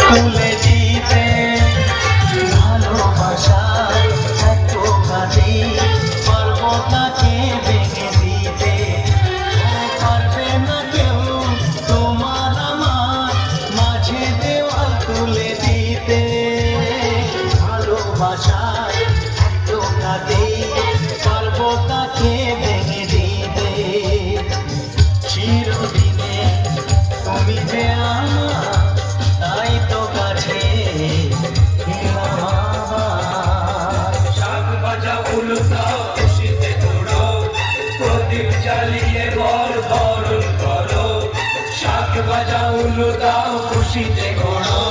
তুলে দিতে ভালোবাসা এত কাজে পারবো তাকে ভেঙে দিতে পারবে না কেউ তোমার আমার মাঝে দেওয়াল তুলে দিতে ভালোবাসায় এত কাজে পারবো তাকে ভেঙে দিতে চিরদিনে তুমি যে আমার তাই তো কাছে শাক ভাজা উল্টাও খুশিতে তোড়ো প্রদীপ জ্বালিয়ে ঘর বরণ করো শাক ভাজা উল্টাও খুশিতে ঘোড়ো